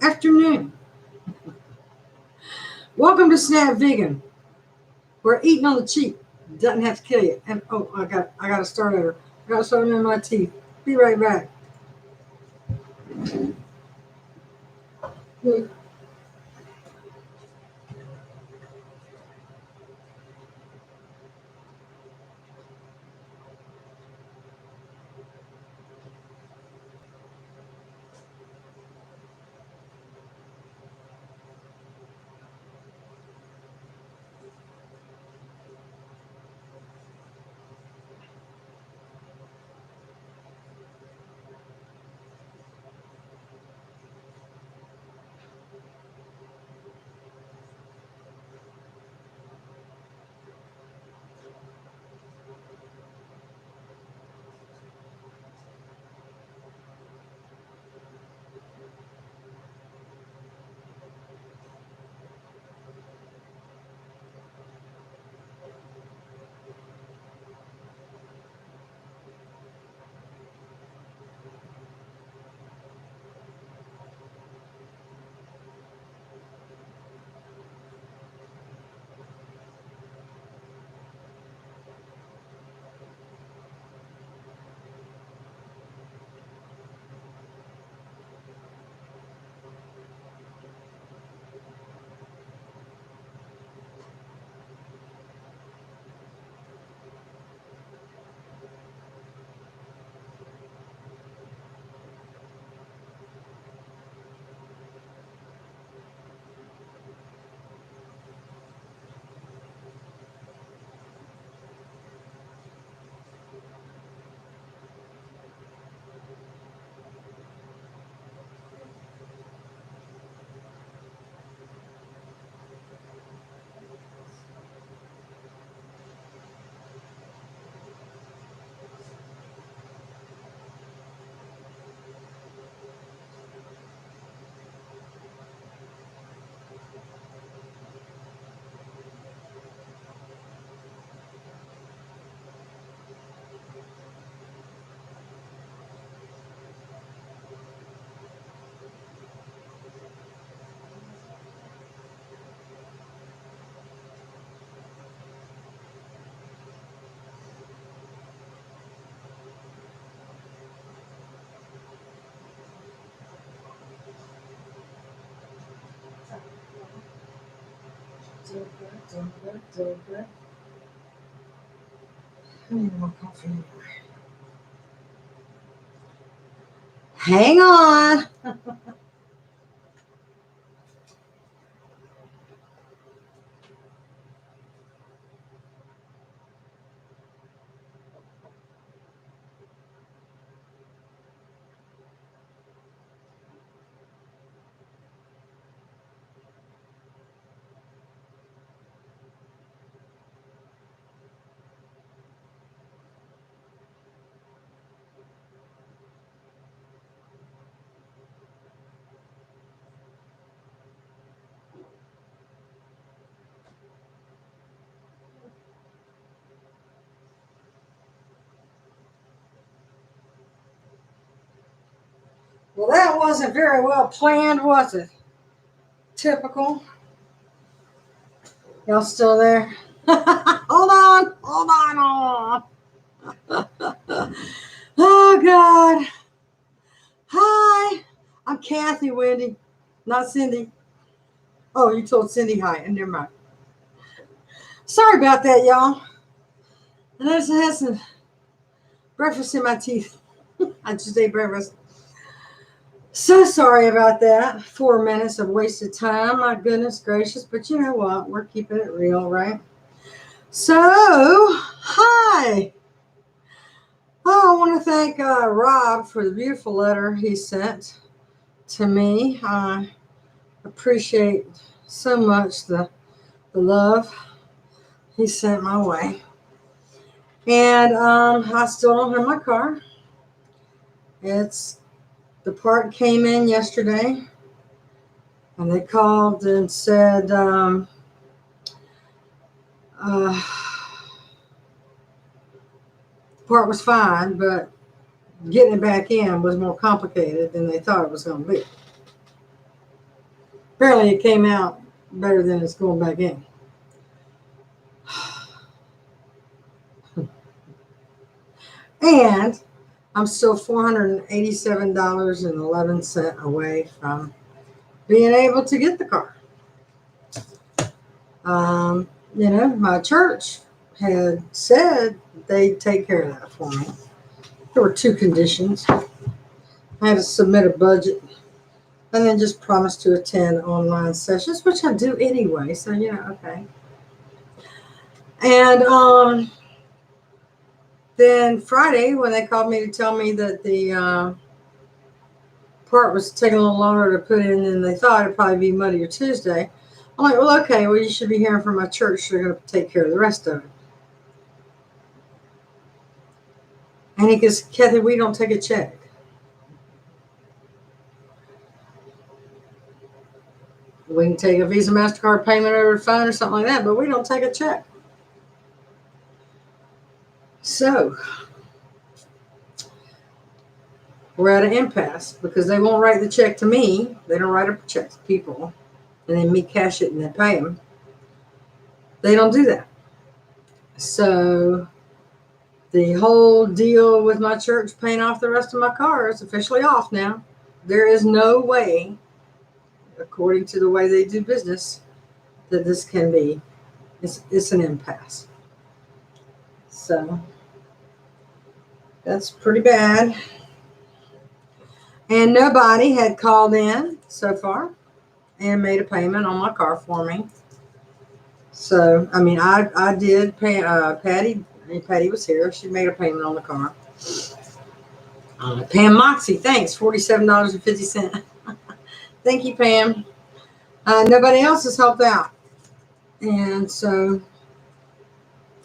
afternoon. Welcome to Snap Vegan, where eating on the cheap doesn't have to kill you. And I got to start over. I got to start in my teeth. Be right back. Hang on. Well, that wasn't very well planned, was it? Typical. Y'all still there? Hold on. Oh, God. Hi. I'm Cathy, Wendy, not Cindy. Oh, you told Cindy hi, and never mind. Sorry about that, y'all. I just had some breakfast in my teeth. I just ate breakfast. So sorry about that. 4 minutes of wasted time. My goodness gracious. But you know what? We're keeping it real, right? So, hi. Oh, I want to thank Rob for the beautiful letter he sent to me. I appreciate so much the love he sent my way. And I still don't have my car. The part came in yesterday, and they called and said the part was fine, but getting it back in was more complicated than they thought it was going to be. Apparently it came out better than it's going back in. And I'm still $487.11 away from being able to get the car. My church had said they'd take care of that for me. There were 2 conditions. I had to submit a budget and then just promise to attend online sessions, which I do anyway. So, okay. And then Friday, when they called me to tell me that the part was taking a little longer to put in than they thought, it'd probably be Monday or Tuesday. I'm like, well, okay, well, you should be hearing from my church. They're going to take care of the rest of it. And he goes, Cathy, we don't take a check. We can take a Visa, MasterCard payment over the phone or something like that, but we don't take a check. So we're at an impasse because they won't write the check to me. They don't write a check to people and then me cash it and then pay them. They don't do that. So the whole deal with my church paying off the rest of my car is officially off now. There is no way, according to the way they do business, that this can be. It's an impasse. So that's pretty bad. And nobody had called in so far and made a payment on my car for me. So, I did pay Patty. Patty was here. She made a payment on the car. Pam Moxie, thanks, $47.50. Thank you, Pam. Nobody else has helped out. And so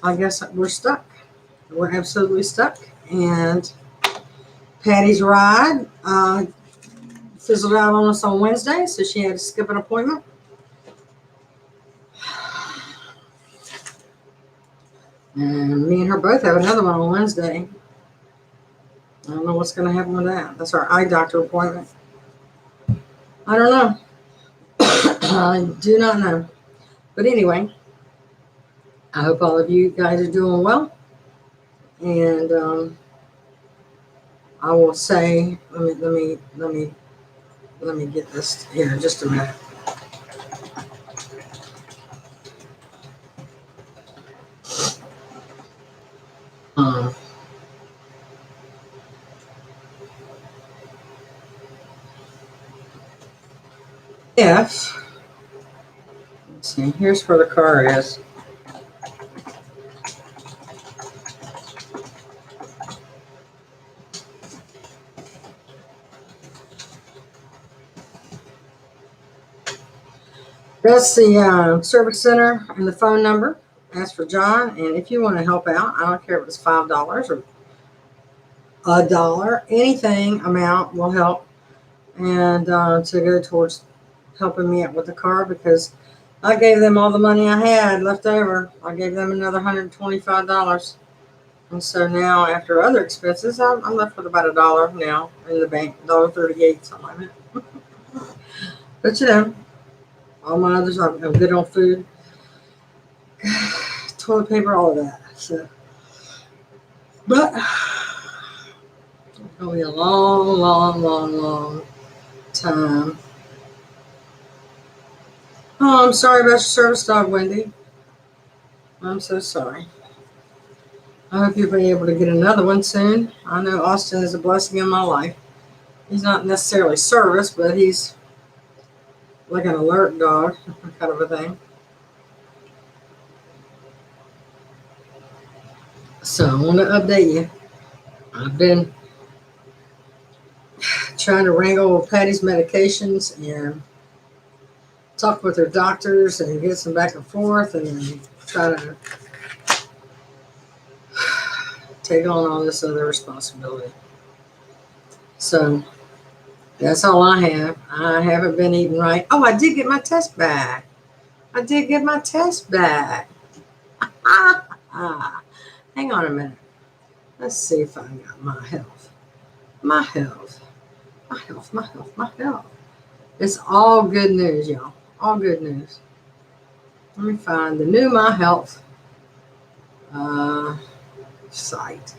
I guess we're stuck. We're absolutely stuck. And Patty's ride fizzled out on us on Wednesday, so she had to skip an appointment. And me and her both have another one on Wednesday. I don't know what's going to happen with that. That's our eye doctor appointment. I don't know. I do not know. But anyway, I hope all of you guys are doing well. And I will say, let me get this here in just a minute. Let's see, here's where the car is. That's the service center and the phone number. Ask for John, and if you want to help out, I don't care if it's $5 or $1, anything amount will help, and to go towards helping me out with the car, because I gave them all the money I had left over. I gave them another $125, and so now after other expenses, I'm left with about $1 now in the bank, $1.38, something like that. But all my others, I'm good on food, toilet paper, all of that. So, but it's going to be a long time. Oh, I'm sorry about your service dog, Wendy. I'm so sorry. I hope you'll be able to get another one soon. I know Austin is a blessing in my life. He's not necessarily service, but he's like an alert dog, kind of a thing. So I want to update you. I've been trying to wrangle Patty's medications and talk with her doctors and get some back and forth, and then try to take on all this other responsibility. So that's all I have. I haven't been eating right. Oh, I did get my test back. Hang on a minute. Let's see if I got my health. It's all good news, y'all. All good news. Let me find the new My Health site.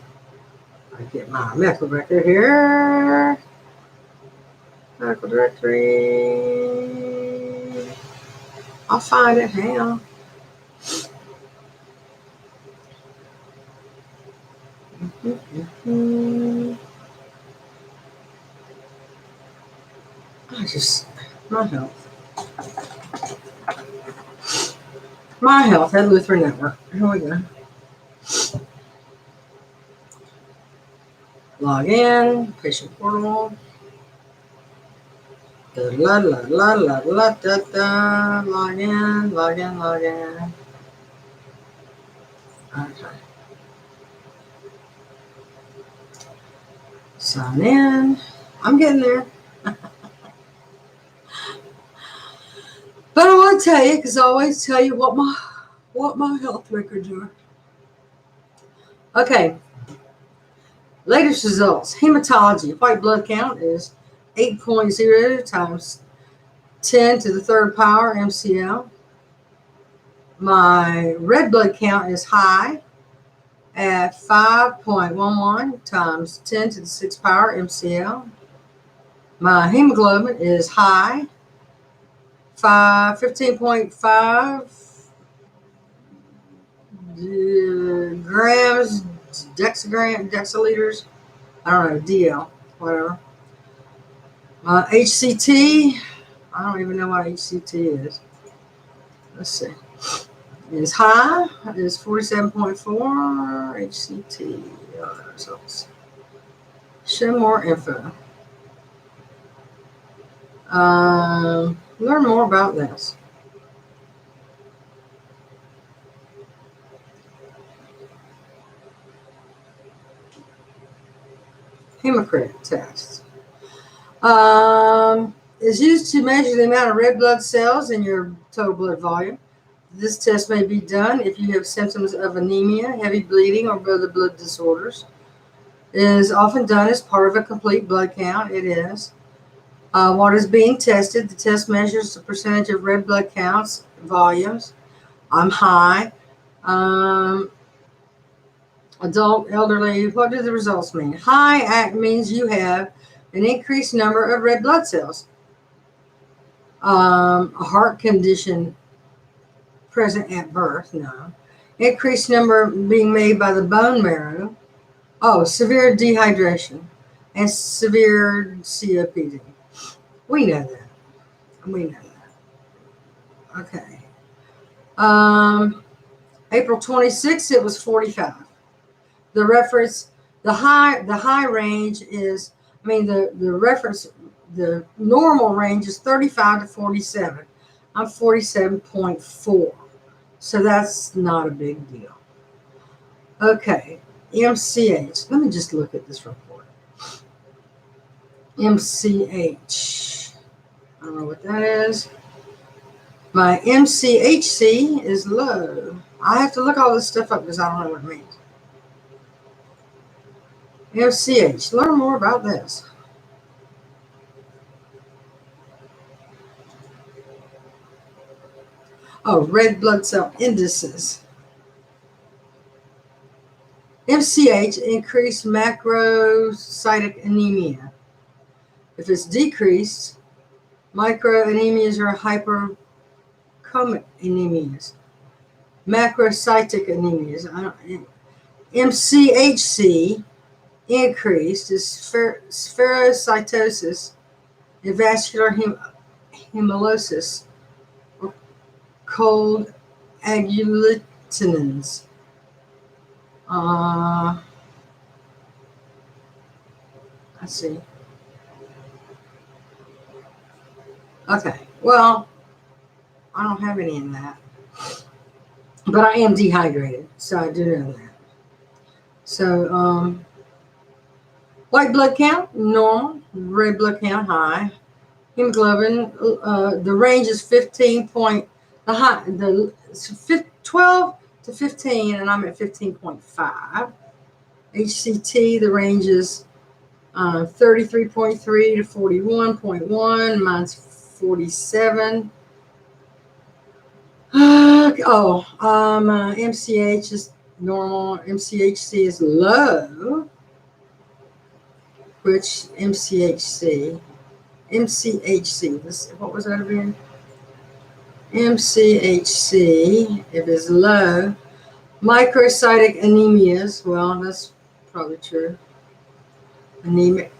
I get my medical record here. Medical directory. I'll find it. Hang on. My Health. My Health at Lutheran Network. Here we go. Log in. Patient portal. La la la la la da da. Log in. Okay. Sign in. I'm getting there. But I want to tell you, because I always tell you what my health records are. Okay. Latest results. Hematology. White blood count is 8.0 times 10 to the third power MCL. My red blood count is high at 5.11 times 10 to the sixth power MCL. My hemoglobin is high, 15.5 grams, deciliters, I don't know, DL, whatever. HCT, I don't even know what HCT is. Let's see. Is high, is 47.4, HCT, results. Show more info. Learn more about this. Hematocrit test is used to measure the amount of red blood cells in your total blood volume. This test may be done if you have symptoms of anemia, heavy bleeding, or other blood disorders. It is often done as part of a complete blood count. It is. What is being tested? The test measures the percentage of red blood counts, volumes. I'm high. Adult, elderly. What do the results mean? High means you have an increased number of red blood cells. A heart condition present at birth, no. Increased number being made by the bone marrow. Oh, severe dehydration and severe COPD. We know that. Okay. April 26th, it was 45. The reference, the high range is, the normal range is 35 to 47. I'm 47.4. So that's not a big deal. Okay. MCH. Let me just look at this report. MCH. I don't know what that is. My MCHC is low. I have to look all this stuff up because I don't know what it means. MCH. Learn more about this. Oh, red blood cell indices. MCH, increased macrocytic anemia. If it's decreased, microanemias or hyperchromic anemias. Macrocytic anemias. MCHC, increased, is spherocytosis and vascular hemolysis, or cold agglutinins. Let's see. Okay, well, I don't have any in that. But I am dehydrated, so I do know that. So, white blood count, normal. Red blood count, high. Hemoglobin, the range is 12 to 15, and I'm at 15.5. HCT, the range is 33.3 to 41.1. Mine's 47. MCH is normal. MCHC is low. Which MCHC? What was that again? MCHC, if it's low. Microcytic anemias, well, that's probably true. Anemic.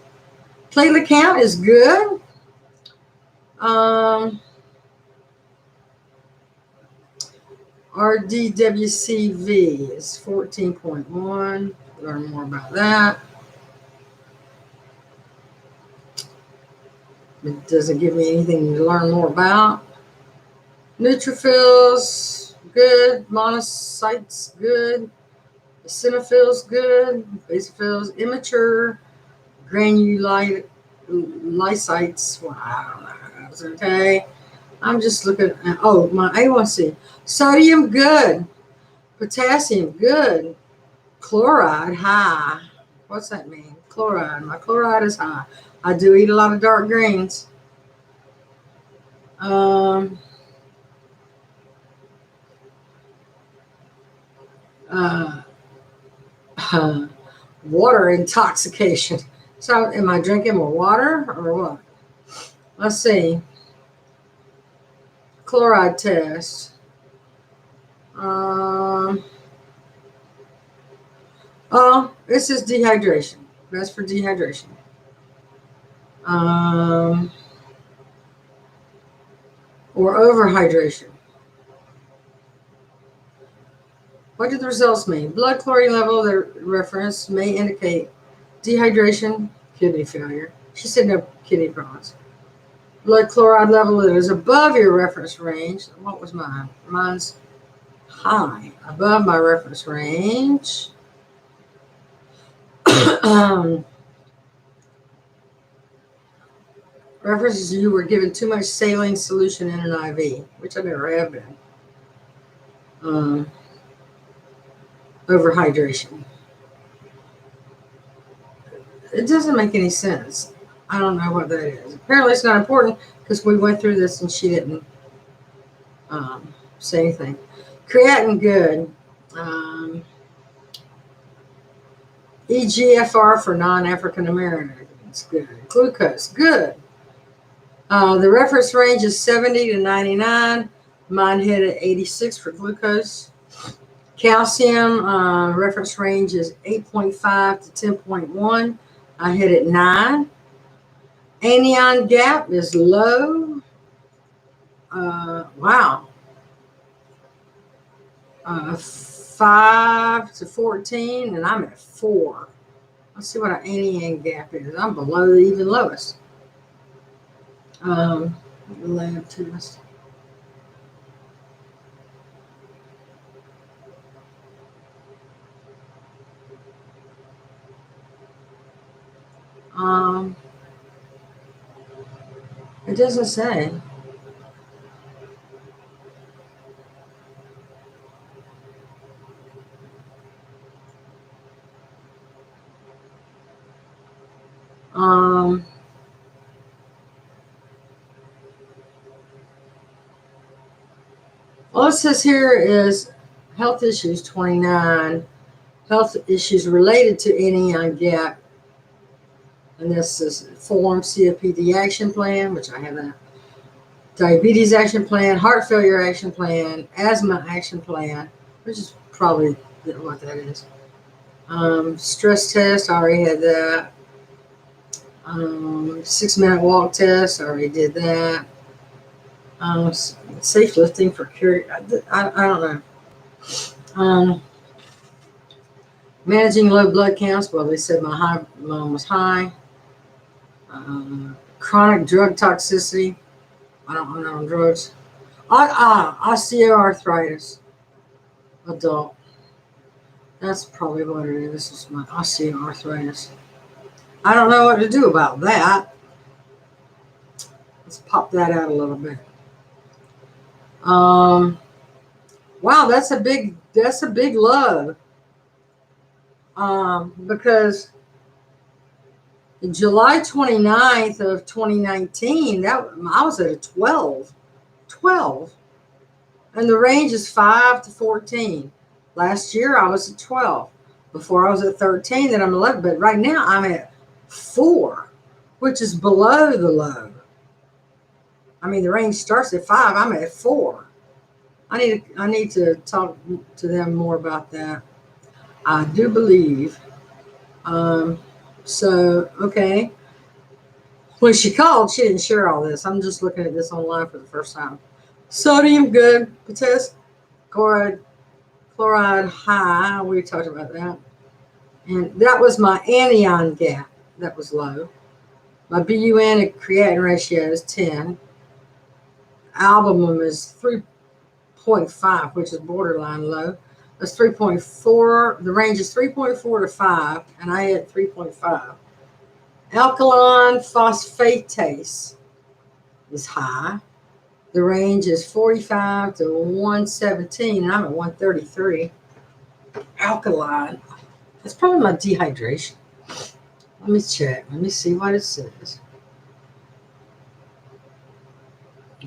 Platelet count is good. RDWCV is 14.1. Learn more about that. It doesn't give me anything to learn more about. Neutrophils, good. Monocytes, good. Eosinophils, good. Basophils, immature. Granulocytes, well, I don't know. That's okay. I'm just looking at, my A1C. Sodium, good. Potassium, good. Chloride, high. What's that mean? Chloride. My chloride is high. I do eat a lot of dark greens. Water intoxication. So am I drinking more water or what? Let's see. Chloride test. This is dehydration. That's for dehydration. Or overhydration. What do the results mean? Blood chlorine level, the reference may indicate dehydration, kidney failure. She said no kidney problems. Blood chloride level that is above your reference range. What was mine? Mine's high, above my reference range. References, you were given too much saline solution in an IV, which I never have been. Overhydration. It doesn't make any sense. I don't know what that is. Apparently it's not important because we went through this and she didn't say anything. Creatinine, good. EGFR for non-African Americans, good. Glucose, good. The reference range is 70 to 99. Mine hit at 86 for glucose. Calcium reference range is 8.5 to 10.1. I hit at 9. Anion gap is low. Wow. 5 to 14, and I'm at 4. Let's see what an anion gap is. I'm below the even lowest. Lab test. It doesn't say. All it says here is health issues 29, health issues related to anion gap. And this is form COPD action plan, which I have that. Diabetes action plan, heart failure action plan, asthma action plan, which is probably what that is. Stress test, I already had that. 6-minute walk test, I already did that. Safe lifting for cure. I don't know. Managing low blood counts. Well, they said my was high. Chronic drug toxicity. I don't know on drugs. Osteoarthritis. Adult. That's probably what it is. This is my osteoarthritis. I don't know what to do about that. Let's pop that out a little bit. Wow, that's a big love. Because July 29th of 2019, I was at a 12. 12. And the range is 5 to 14. Last year, I was at 12. Before, I was at 13, then I'm 11. But right now, I'm at 4, which is below the low. I mean, the range starts at 5. I'm at 4. I need to talk to them more about that. I do believe. Okay. When she called, she didn't share all this. I'm just looking at this online for the first time. Sodium good, potassium chloride high. We talked about that. And that was my anion gap. That was low. My BUN and creatinine ratio is 10. Albumin is 3.5, which is borderline low. That's 3.4. The range is 3.4 to 5, and I had 3.5. Alkaline phosphatase is high. The range is 45 to 117, and I'm at 133. Alkaline. That's probably my dehydration. Let me check. Let me see what it says.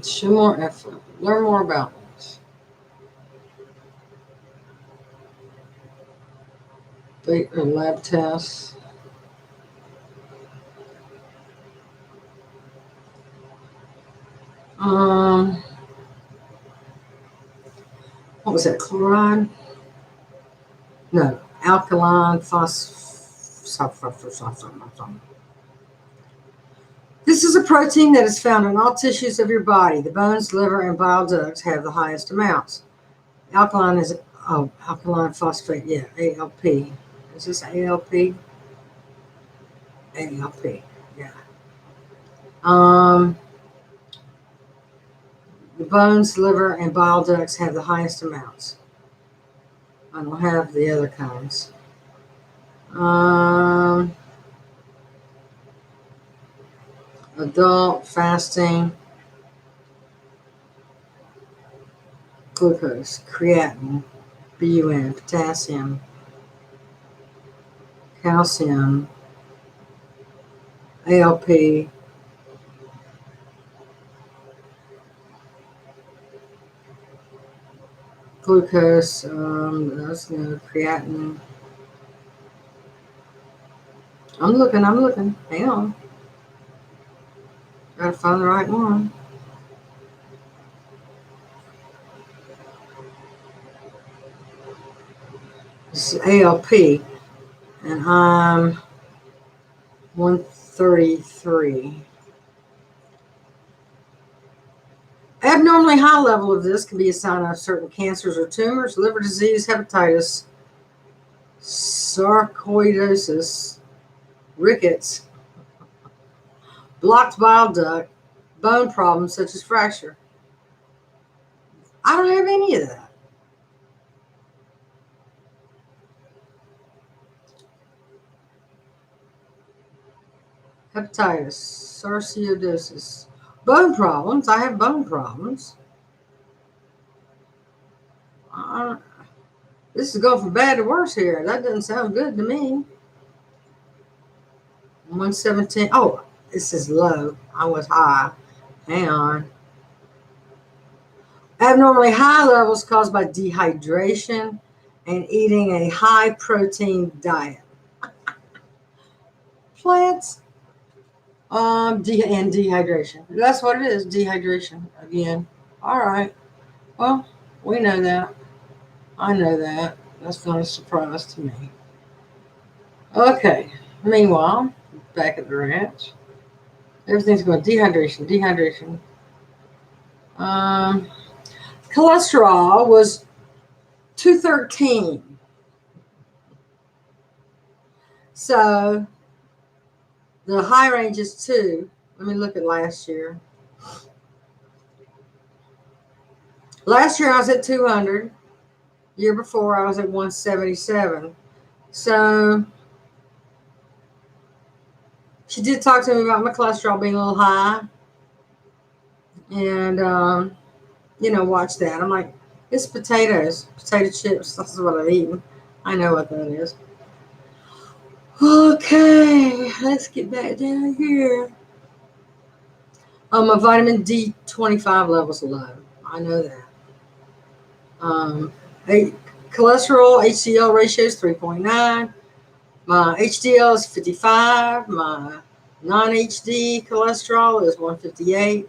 Show more effort. Learn more about this. Lab tests. What was that? Chloride? No, alkaline This is a protein that is found in all tissues of your body. The bones, liver, and bile ducts have the highest amounts. Alkaline phosphate. Yeah, ALP. Is this ALP? ALP. Yeah. The bones, liver, and bile ducts have the highest amounts. I don't have the other kinds. Adult fasting, glucose, creatinine, BUN, potassium, calcium, ALP, glucose, that's no creatinine. I'm looking. Hang on. Gotta find the right one. This is ALP, and I'm 133. Abnormally high level of this can be a sign of certain cancers or tumors, liver disease, hepatitis, sarcoidosis, rickets, blocked bile duct, bone problems such as fracture. I don't have any of that. Hepatitis, sarcoidosis, bone problems. I have bone problems. This is going from bad to worse here. That doesn't sound good to me. 117. Oh, this is low. I was high. Hang on. Abnormally high levels caused by dehydration and eating a high protein diet. Plants. And dehydration. That's what it is. Dehydration again. All right. Well, we know that. I know that. That's not a surprise to me. Okay. Meanwhile, back at the ranch, everything's going dehydration. Cholesterol was 213. So the high range is 2. Let me look at last year. Last year I was at 200. Year before I was at 177. So she did talk to me about my cholesterol being a little high. And, watch that. I'm like, it's potatoes, potato chips. That's what I'm eating. I know what that is. Okay, let's get back down here. My vitamin D25 levels are low. I know that. Um, cholesterol HDL ratio is 3.9. My HDL is 55. My non-HD cholesterol is 158.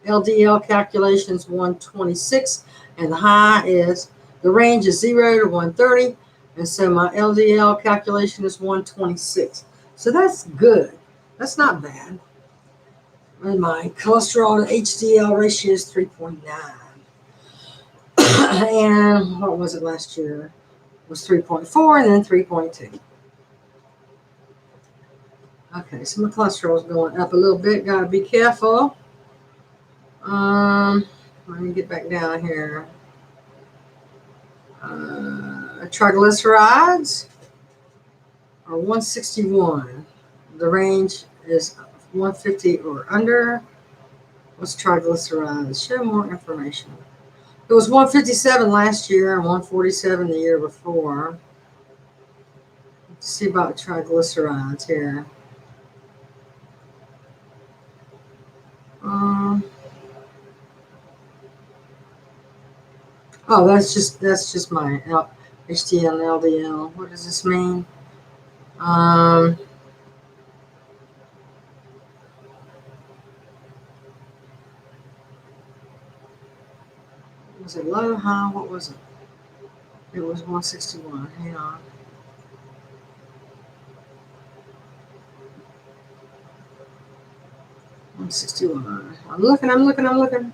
LDL calculation is 126, and the range is 0 to 130, and so my LDL calculation is 126. So that's good. That's not bad. And my cholesterol to HDL ratio is 3.9. And what was it last year? It was 3.4 and then 3.2. Okay, so my cholesterol is going up a little bit. Gotta be careful. Let me get back down here. Triglycerides are 161. The range is 150 or under. What's triglycerides? Show more information. It was 157 last year and 147 the year before. Let's see about triglycerides here. Oh, that's just my HDL and LDL. What does this mean? Was it low, high? What was it? It was 161. Hang on. $161. I'm looking.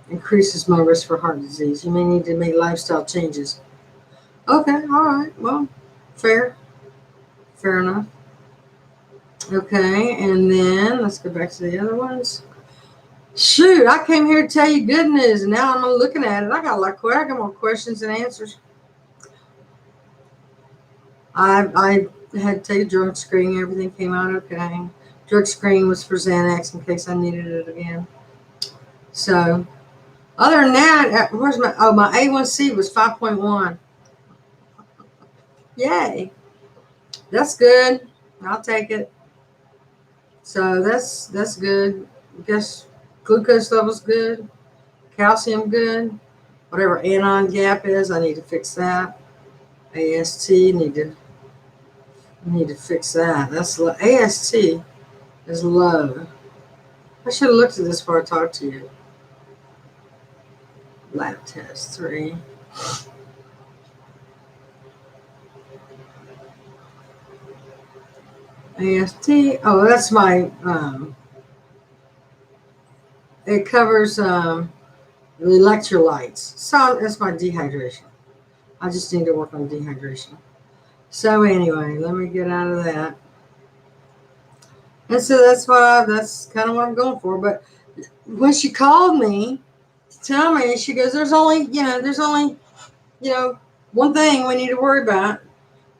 Increases my risk for heart disease. You may need to make lifestyle changes. Okay, all right. Well, fair enough. Okay, and then let's go back to the other ones. Shoot, I came here to tell you good news, and now I'm looking at it. I got more questions and answers. I had to take a drug screen. Everything came out okay. Drug screen was for Xanax in case I needed it again. So, other than that, my A1C was 5.1. Yay. That's good. I'll take it. So that's good. I guess glucose level's good. Calcium good. Whatever anion gap is, I need to fix that. AST need to fix that. That's low. AST is low. I should have looked at this before I talked to you. Lab test 3. AST. Oh, that's my. It covers the electrolytes. So that's my dehydration. I just need to work on dehydration. So anyway, let me get out of that. And so that's kind of what I'm going for. But when she called me to tell me, she goes, there's only one thing we need to worry about.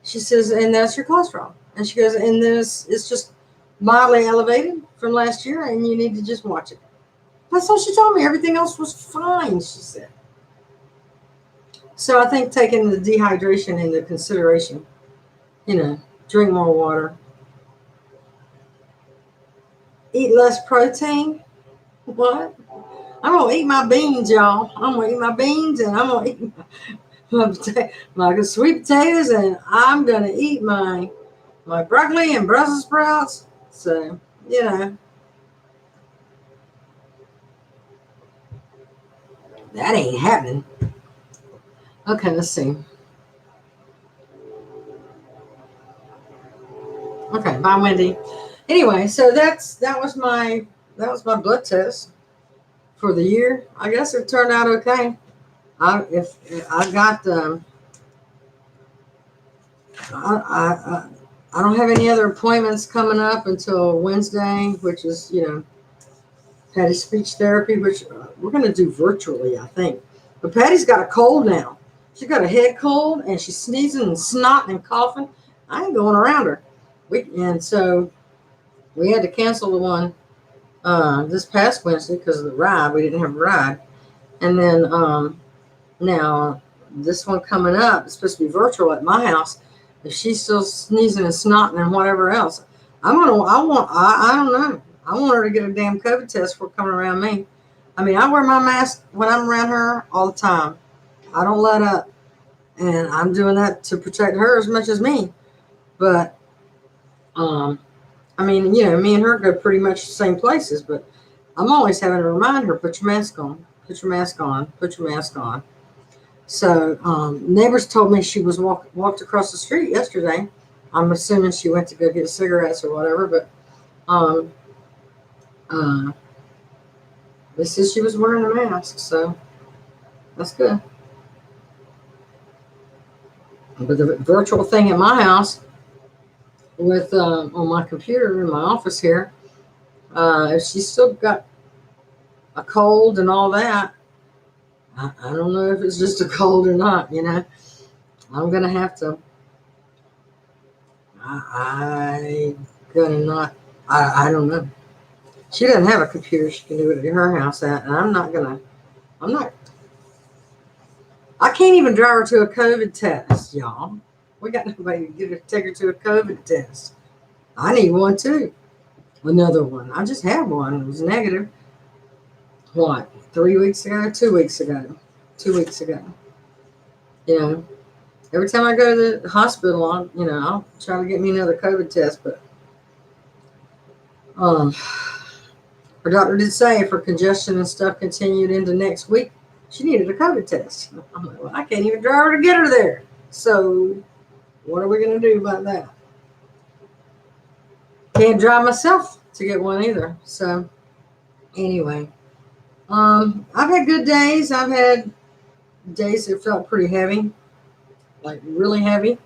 She says, and that's your cholesterol. And she goes, and this is just mildly elevated from last year, and you need to just watch it. That's all she told me. Everything else was fine, she said. So I think taking the dehydration into consideration, drink more water. Eat less protein. What? I'm going to eat my beans, y'all. I'm going to eat my beans, and I'm going to eat my sweet potatoes, and I'm going to eat my broccoli and Brussels sprouts. So, that ain't happening. Okay, let's see. Okay, bye, Wendy. Anyway, so that was my blood test for the year. I guess it turned out okay. I don't have any other appointments coming up until Wednesday, which is Patty's speech therapy, which we're going to do virtually, I think. But Patty's got a cold now. She got a head cold, and she's sneezing and snotting and coughing. I ain't going around her. And so we had to cancel the one this past Wednesday because of the ride. We didn't have a ride. And then Now, this one coming up is supposed to be virtual at my house. If she's still sneezing and snotting and whatever else, I don't know. I want her to get a damn COVID test for coming around me. I mean, I wear my mask when I'm around her all the time. I don't let up. And I'm doing that to protect her as much as me. But, I mean, me and her go pretty much the same places, but I'm always having to remind her, put your mask on, put your mask on, put your mask on. So neighbors told me she was walked across the street yesterday. I'm assuming she went to go get cigarettes or whatever, but they said she was wearing a mask, so that's good. But the virtual thing at my house with on my computer in my office here, if she's still got a cold and all that, I don't know if it's just a cold or not. I'm gonna have to. I gonna not. I don't know. She doesn't have a computer she can do it at her house at, and I'm not. I can't even drive her to a COVID test, y'all. We got nobody to take her to a COVID test. I need one too. Another one. I just had one. It was negative. What? 3 weeks ago? 2 weeks ago? 2 weeks ago. Every time I go to the hospital, I'll try to get me another COVID test, but her doctor did say if her congestion and stuff continued into next week, she needed a COVID test. I'm like, well, I can't even drive her to get her there. So what are we going to do about that? Can't drive myself to get one either. So anyway, I've had good days. I've had days that felt pretty heavy, like really heavy.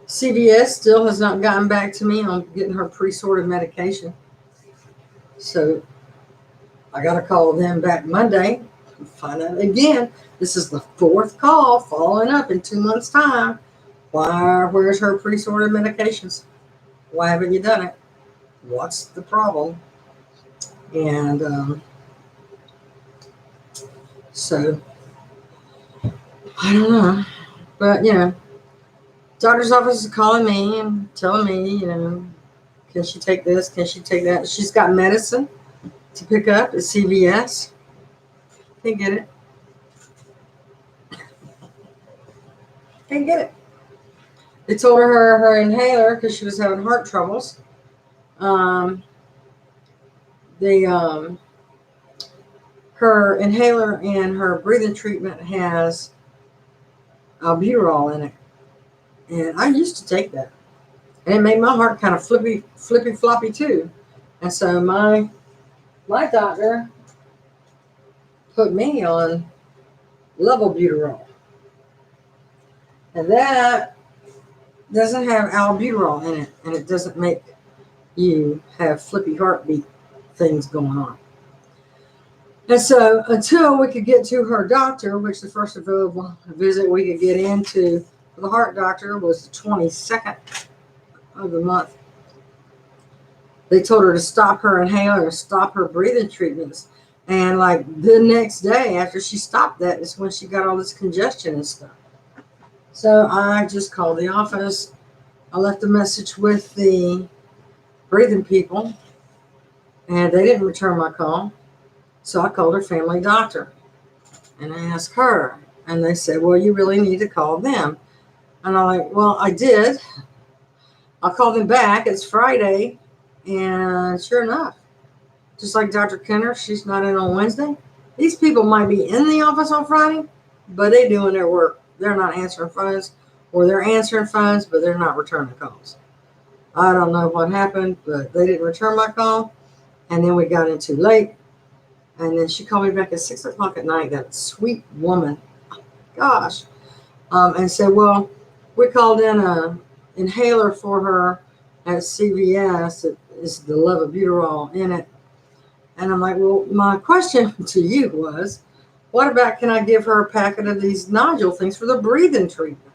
CVS still has not gotten back to me on getting her pre-sorted medication. So I got to call them back Monday and find out again. This is the 4th call following up in 2 months' time. Where's her pre-sorted medications? Why haven't you done it? What's the problem? And so I don't know. But, doctor's office is calling me and telling me, can she take this? Can she take that? She's got medicine to pick up at CVS. Can't get it. Can't get it. They told her inhaler, because she was having heart troubles. Her inhaler and her breathing treatment has albuterol in it. And I used to take that. And it made my heart kind of flippy floppy too. And so my doctor put me on levobuterol. And that doesn't have albuterol in it. And it doesn't make you have flippy heartbeat things going on. And so until we could get to her doctor, which the first available visit we could get into for the heart doctor was the 22nd of the month, they told her to stop her inhaler and stop her breathing treatments. And like the next day after she stopped that is when she got all this congestion and stuff. So I just called the office. I left a message with the breathing people, and they didn't return my call. So I called her family doctor and I asked her, and they said, well, you really need to call them. And I'm like, well, I did. I'll call them back. It's Friday. And sure enough, just like Dr. Kenner, she's not in on Wednesday. These people might be in the office on Friday, but they're doing their work. They're not answering phones, or they're answering phones, but they're not returning calls. I don't know what happened, but they didn't return my call. And then we got in too late. And then she called me back at 6 o'clock at night, that sweet woman. Gosh. And said, well, we called in an inhaler for her at CVS. It is the levobuterol in it. And I'm like, well, my question to you was, what about, can I give her a packet of these nodule things for the breathing treatment?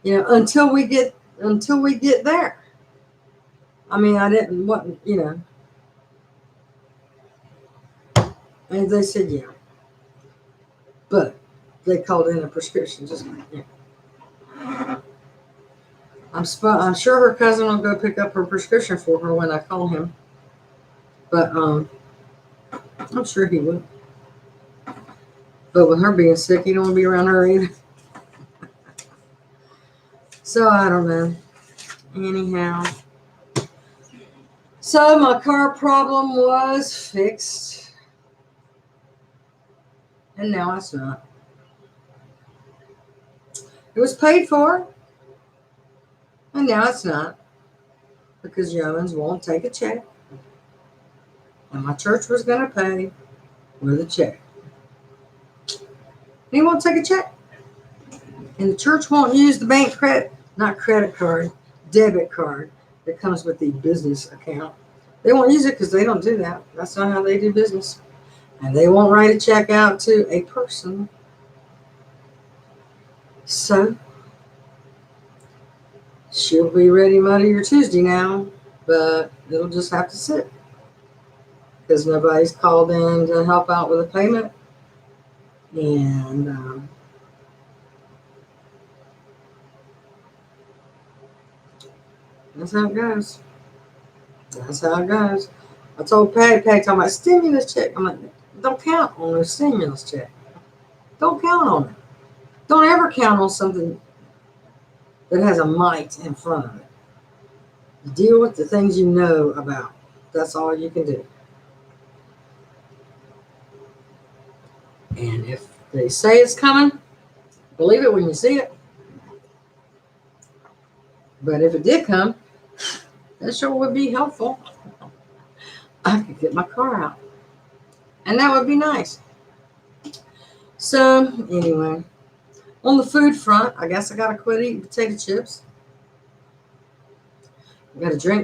Until we get there. I mean, I didn't want, And they said, yeah. But they called in a prescription just like, yeah. I'm sure her cousin will go pick up her prescription for her when I call him. But I'm sure he will. But with her being sick, he don't want to be around her either. So I don't know. Anyhow. So my car problem was fixed. And now it's not. It was paid for. And now it's not. Because Yeomans won't take a check. And my church was going to pay with a check. He won't take a check. And the church won't use the bank credit card, debit card that comes with the business account. They won't use it because they don't do that. That's not how they do business. And they won't write a check out to a person. So, she'll be ready Monday or Tuesday now, but it'll just have to sit. Because nobody's called in to help out with a payment. And that's how it goes. That's how it goes. I told Patty talking about stimulus check. I'm like, don't count on a stimulus check. Don't count on it. Don't ever count on something that has a might in front of it. Deal with the things you know about. That's all you can do. And if they say it's coming, believe it when you see it. But if it did come, that sure would be helpful. I could get my car out. And that would be nice. So, anyway, on the food front, I guess I got to quit eating potato chips. I got to drink